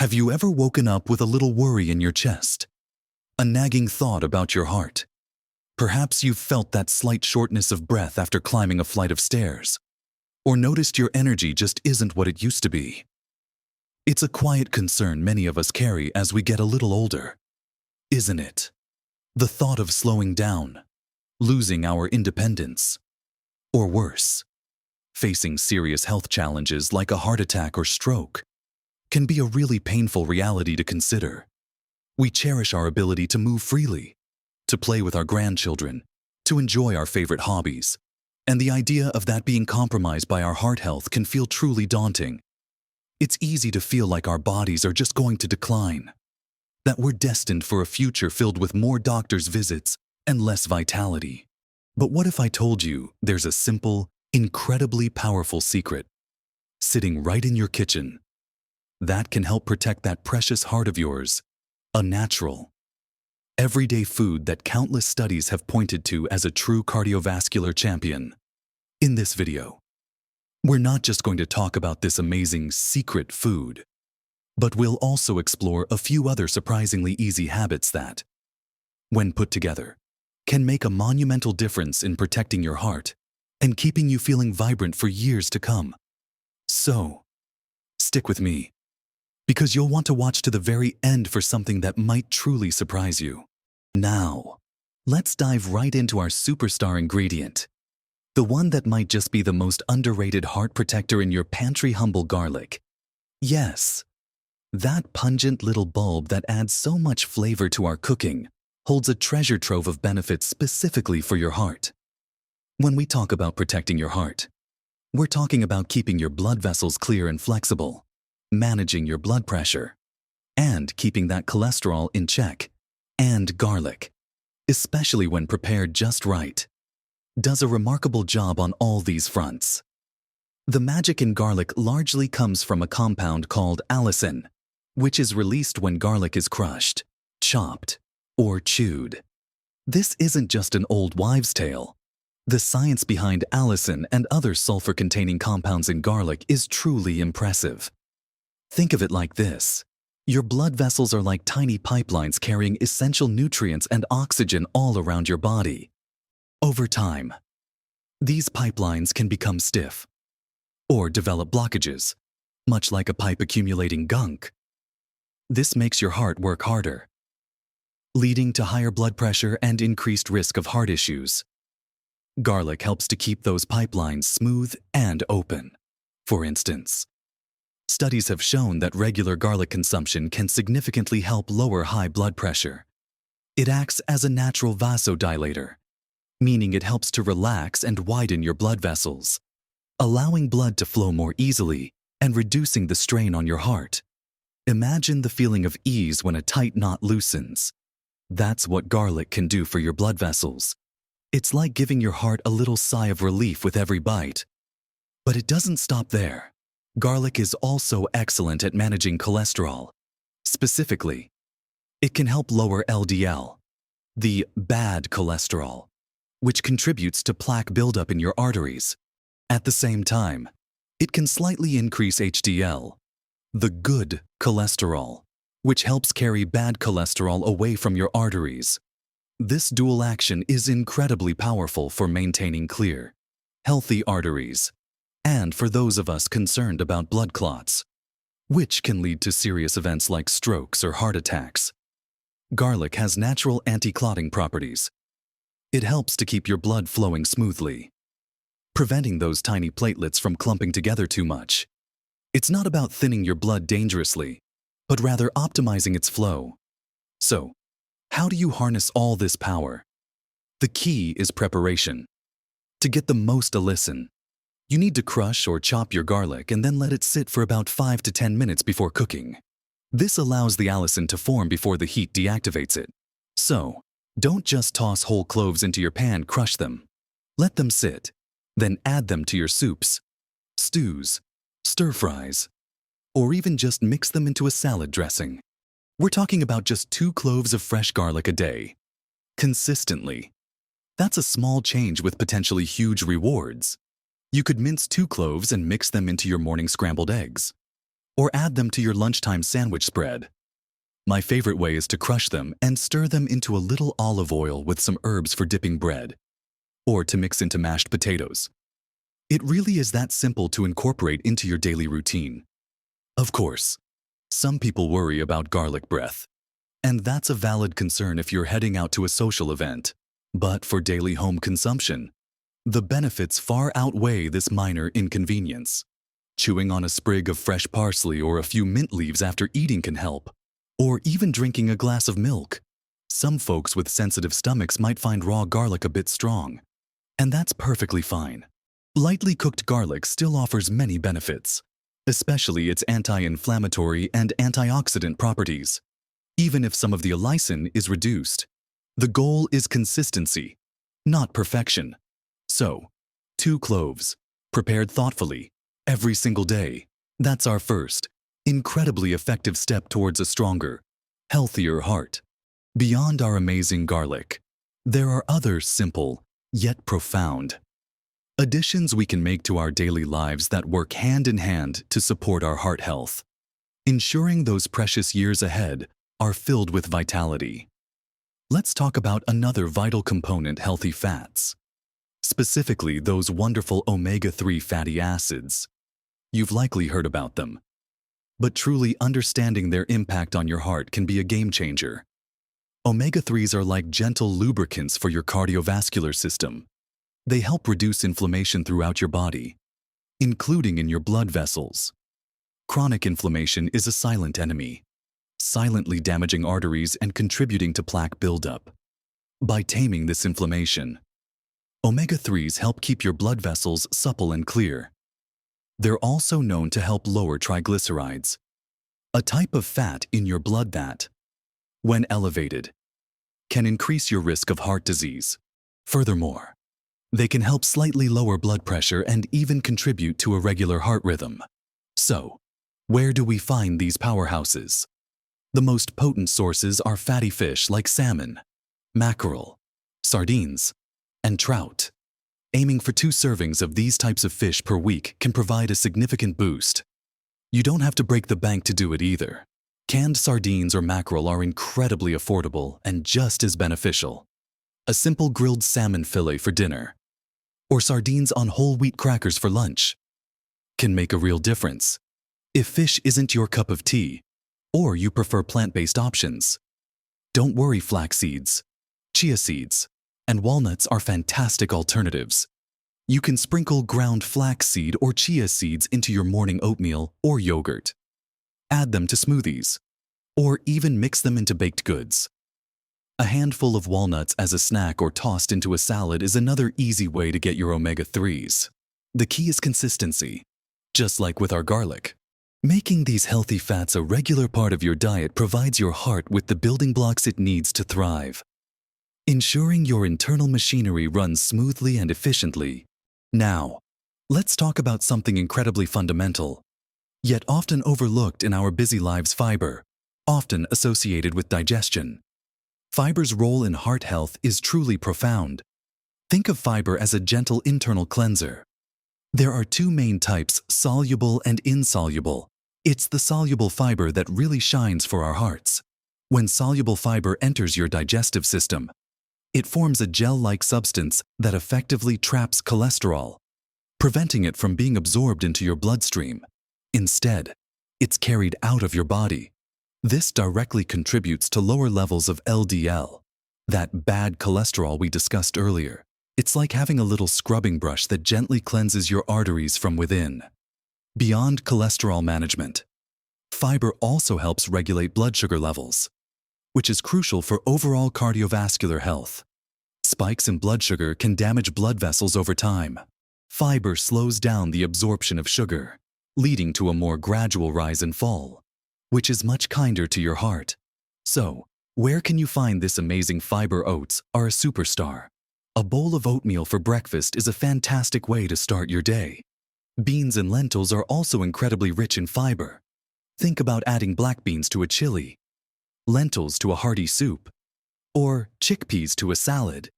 Have you ever woken up with a little worry in your chest? A nagging thought about your heart? Perhaps you've felt that slight shortness of breath after climbing a flight of stairs, or noticed your energy just isn't what it used to be. It's a quiet concern many of us carry as we get a little older, isn't it? The thought of slowing down, losing our independence, or worse, facing serious health challenges like a heart attack or stroke, can be a really painful reality to consider. We cherish our ability to move freely, to play with our grandchildren, to enjoy our favorite hobbies, and the idea of that being compromised by our heart health can feel truly daunting. It's easy to feel like our bodies are just going to decline, that we're destined for a future filled with more doctor's visits and less vitality. But what if I told you there's a simple, incredibly powerful secret sitting right in your kitchen that can help protect that precious heart of yours, a natural, everyday food that countless studies have pointed to as a true cardiovascular champion? In this video, we're not just going to talk about this amazing secret food, but we'll also explore a few other surprisingly easy habits that, when put together, can make a monumental difference in protecting your heart and keeping you feeling vibrant for years to come. So, stick with me, because you'll want to watch to the very end for something that might truly surprise you. Now, let's dive right into our superstar ingredient, the one that might just be the most underrated heart protector in your pantry: humble garlic. Yes, that pungent little bulb that adds so much flavor to our cooking holds a treasure trove of benefits specifically for your heart. When we talk about protecting your heart, we're talking about keeping your blood vessels clear and flexible, managing your blood pressure, and keeping that cholesterol in check. And garlic, especially when prepared just right, does a remarkable job on all these fronts. The magic in garlic largely comes from a compound called allicin, which is released when garlic is crushed, chopped, or chewed. This isn't just an old wives' tale. The science behind allicin and other sulfur-containing compounds in garlic is truly impressive. Think of it like this. Your blood vessels are like tiny pipelines carrying essential nutrients and oxygen all around your body. Over time, these pipelines can become stiff or develop blockages, much like a pipe accumulating gunk. This makes your heart work harder, leading to higher blood pressure and increased risk of heart issues. Garlic helps to keep those pipelines smooth and open. For instance, studies have shown that regular garlic consumption can significantly help lower high blood pressure. It acts as a natural vasodilator, meaning it helps to relax and widen your blood vessels, allowing blood to flow more easily and reducing the strain on your heart. Imagine the feeling of ease when a tight knot loosens. That's what garlic can do for your blood vessels. It's like giving your heart a little sigh of relief with every bite. But it doesn't stop there. Garlic is also excellent at managing cholesterol. Specifically, it can help lower LDL, the bad cholesterol, which contributes to plaque buildup in your arteries. At the same time, it can slightly increase HDL, the good cholesterol, which helps carry bad cholesterol away from your arteries. This dual action is incredibly powerful for maintaining clear, healthy arteries, and for those of us concerned about blood clots, which can lead to serious events like strokes or heart attacks. Garlic has natural anti-clotting properties. It helps to keep your blood flowing smoothly, preventing those tiny platelets from clumping together too much. It's not about thinning your blood dangerously, but rather optimizing its flow. So, how do you harness all this power? The key is preparation. To get the most allicin, you need to crush or chop your garlic and then let it sit for about 5 to 10 minutes before cooking. This allows the allicin to form before the heat deactivates it. So, don't just toss whole cloves into your pan, crush them. Let them sit, then add them to your soups, stews, stir-fries, or even just mix them into a salad dressing. We're talking about just 2 cloves of fresh garlic a day, consistently. That's a small change with potentially huge rewards. You could mince 2 cloves and mix them into your morning scrambled eggs. or add them to your lunchtime sandwich spread. My favorite way is to crush them and stir them into a little olive oil with some herbs for dipping bread, or to mix into mashed potatoes. It really is that simple to incorporate into your daily routine. Of course, some people worry about garlic breath, and that's a valid concern if you're heading out to a social event. But for daily home consumption, the benefits far outweigh this minor inconvenience. Chewing on a sprig of fresh parsley or a few mint leaves after eating can help, or even drinking a glass of milk. Some folks with sensitive stomachs might find raw garlic a bit strong, and that's perfectly fine. Lightly cooked garlic still offers many benefits, especially its anti-inflammatory and antioxidant properties. Even if some of the allicin is reduced, the goal is consistency, not perfection. So, 2 cloves, prepared thoughtfully, every single day. That's our first, incredibly effective step towards a stronger, healthier heart. Beyond our amazing garlic, there are other simple, yet profound additions we can make to our daily lives that work hand in hand to support our heart health, ensuring those precious years ahead are filled with vitality. Let's talk about another vital component: healthy fats. Specifically, those wonderful omega-3 fatty acids. You've likely heard about them, but truly understanding their impact on your heart can be a game changer. Omega-3s are like gentle lubricants for your cardiovascular system. They help reduce inflammation throughout your body, including in your blood vessels. Chronic inflammation is a silent enemy, silently damaging arteries and contributing to plaque buildup. By taming this inflammation, omega-3s help keep your blood vessels supple and clear. They're also known to help lower triglycerides, a type of fat in your blood that, when elevated, can increase your risk of heart disease. Furthermore, they can help slightly lower blood pressure and even contribute to a regular heart rhythm. So, where do we find these powerhouses? The most potent sources are fatty fish like salmon, mackerel, sardines, and trout. Aiming for 2 servings of these types of fish per week can provide a significant boost. You don't have to break the bank to do it either. Canned sardines or mackerel are incredibly affordable and just as beneficial. A simple grilled salmon fillet for dinner, or sardines on whole wheat crackers for lunch, can make a real difference. If fish isn't your cup of tea, or you prefer plant-based options, don't worry, flax seeds, chia seeds, and walnuts are fantastic alternatives. You can sprinkle ground flaxseed or chia seeds into your morning oatmeal or yogurt. Add them to smoothies, or even mix them into baked goods. A handful of walnuts as a snack or tossed into a salad is another easy way to get your omega-3s. The key is consistency, just like with our garlic. Making these healthy fats a regular part of your diet provides your heart with the building blocks it needs to thrive, ensuring your internal machinery runs smoothly and efficiently. Now, let's talk about something incredibly fundamental, yet often overlooked in our busy lives: fiber, often associated with digestion. Fiber's role in heart health is truly profound. Think of fiber as a gentle internal cleanser. There are 2 main types: soluble and insoluble. It's the soluble fiber that really shines for our hearts. When soluble fiber enters your digestive system, it forms a gel-like substance that effectively traps cholesterol, preventing it from being absorbed into your bloodstream. Instead, it's carried out of your body. This directly contributes to lower levels of LDL, that bad cholesterol we discussed earlier. It's like having a little scrubbing brush that gently cleanses your arteries from within. Beyond cholesterol management, fiber also helps regulate blood sugar levels, which is crucial for overall cardiovascular health. Spikes in blood sugar can damage blood vessels over time. Fiber slows down the absorption of sugar, leading to a more gradual rise and fall, which is much kinder to your heart. So, where can you find this amazing fiber? Oats are a superstar. A bowl of oatmeal for breakfast is a fantastic way to start your day. Beans and lentils are also incredibly rich in fiber. Think about adding black beans to a chili, lentils to a hearty soup, or chickpeas to a salad.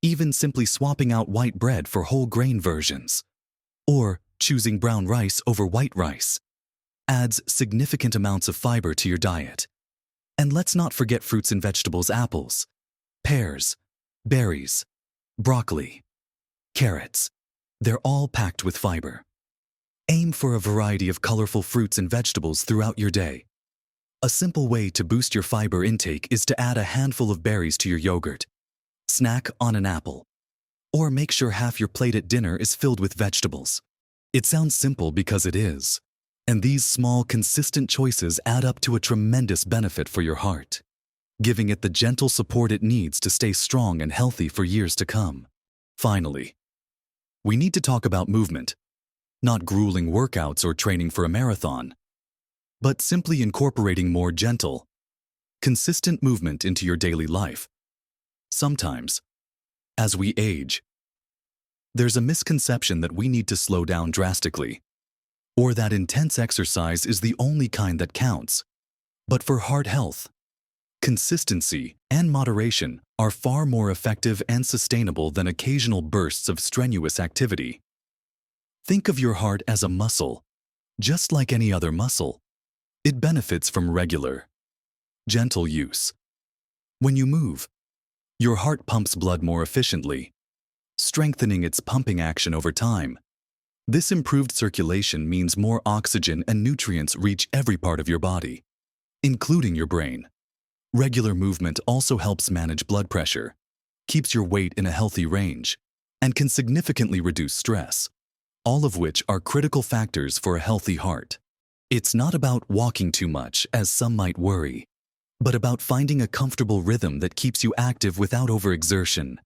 Even simply swapping out white bread for whole grain versions, or choosing brown rice over white rice. adds significant amounts of fiber to your diet. And let's not forget fruits and vegetables: apples, pears, berries, broccoli, carrots. They're all packed with fiber. Aim for a variety of colorful fruits and vegetables throughout your day. A simple way to boost your fiber intake is to add a handful of berries to your yogurt, snack on an apple, or make sure half your plate at dinner is filled with vegetables. It sounds simple because it is, and these small, consistent choices add up to a tremendous benefit for your heart, giving it the gentle support it needs to stay strong and healthy for years to come. Finally, we need to talk about movement, not grueling workouts or training for a marathon, but simply incorporating more gentle, consistent movement into your daily life. Sometimes, as we age, there's a misconception that we need to slow down drastically, or that intense exercise is the only kind that counts. But for heart health, consistency and moderation are far more effective and sustainable than occasional bursts of strenuous activity. Think of your heart as a muscle. Just like any other muscle, it benefits from regular, gentle use. When you move, your heart pumps blood more efficiently, strengthening its pumping action over time. This improved circulation means more oxygen and nutrients reach every part of your body, including your brain. Regular movement also helps manage blood pressure, keeps your weight in a healthy range, and can significantly reduce stress, all of which are critical factors for a healthy heart. It's not about walking too much, as some might worry, but about finding a comfortable rhythm that keeps you active without overexertion.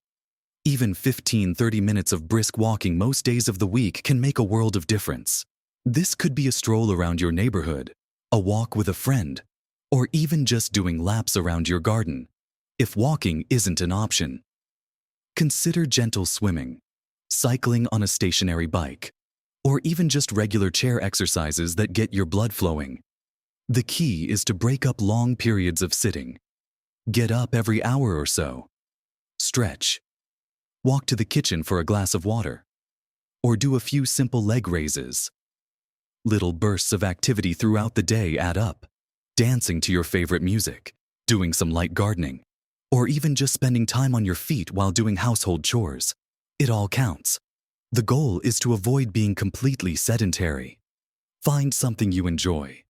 Even 15-30 minutes of brisk walking most days of the week can make a world of difference. This could be a stroll around your neighborhood, a walk with a friend, or even just doing laps around your garden, if walking isn't an option. Consider gentle swimming, cycling on a stationary bike, or even just regular chair exercises that get your blood flowing. The key is to break up long periods of sitting. Get up every hour or so. Stretch. Walk to the kitchen for a glass of water, or do a few simple leg raises. Little bursts of activity throughout the day add up. Dancing to your favorite music, doing some light gardening, or even just spending time on your feet while doing household chores. It all counts. The goal is to avoid being completely sedentary. Find something you enjoy,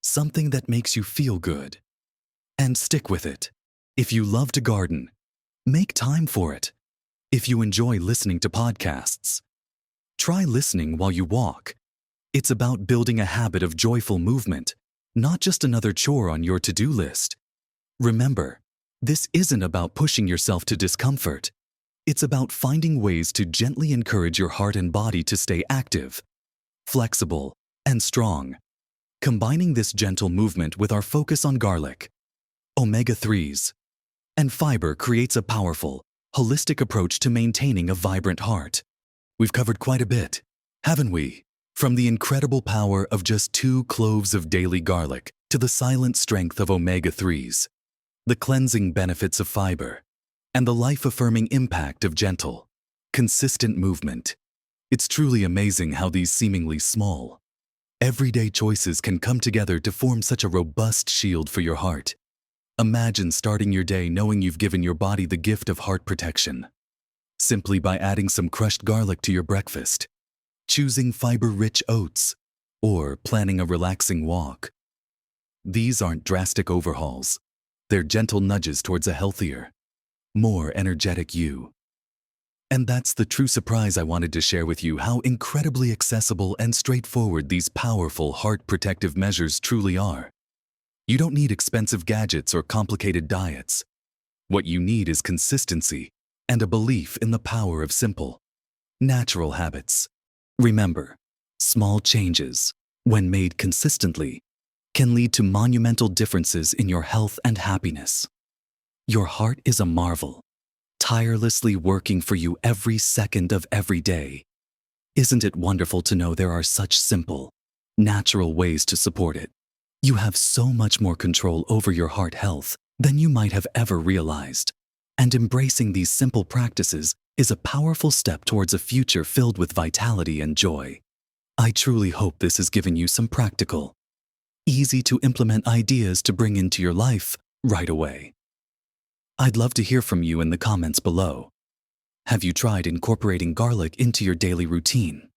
something that makes you feel good, and stick with it. If you love to garden, make time for it. If you enjoy listening to podcasts, try listening while you walk. It's about building a habit of joyful movement, not just another chore on your to-do list. Remember, this isn't about pushing yourself to discomfort. It's about finding ways to gently encourage your heart and body to stay active, flexible, and strong. Combining this gentle movement with our focus on garlic, omega-3s, and fiber creates a powerful, holistic approach to maintaining a vibrant heart. We've covered quite a bit, haven't we? From the incredible power of just 2 cloves of daily garlic to the silent strength of omega-3s, the cleansing benefits of fiber, and the life-affirming impact of gentle, consistent movement. It's truly amazing how these seemingly small, everyday choices can come together to form such a robust shield for your heart. Imagine starting your day knowing you've given your body the gift of heart protection, simply by adding some crushed garlic to your breakfast, choosing fiber-rich oats, or planning a relaxing walk. These aren't drastic overhauls. They're gentle nudges towards a healthier, more energetic you. And that's the true surprise I wanted to share with you: how incredibly accessible and straightforward these powerful heart protective measures truly are. You don't need expensive gadgets or complicated diets. What you need is consistency and a belief in the power of simple, natural habits. Remember, small changes, when made consistently, can lead to monumental differences in your health and happiness. Your heart is a marvel, tirelessly working for you every second of every day. Isn't it wonderful to know there are such simple, natural ways to support it? You have so much more control over your heart health than you might have ever realized. And embracing these simple practices is a powerful step towards a future filled with vitality and joy. I truly hope this has given you some practical, easy to implement ideas to bring into your life right away. I'd love to hear from you in the comments below. Have you tried incorporating garlic into your daily routine?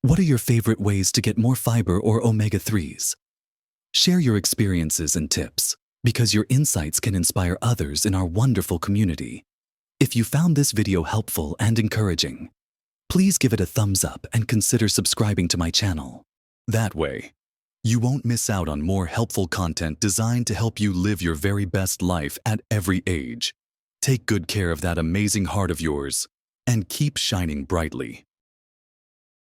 What are your favorite ways to get more fiber or omega-3s? Share your experiences and tips, because your insights can inspire others in our wonderful community. If you found this video helpful and encouraging, please give it a thumbs up and consider subscribing to my channel. That way, you won't miss out on more helpful content designed to help you live your very best life at every age. Take good care of that amazing heart of yours and keep shining brightly.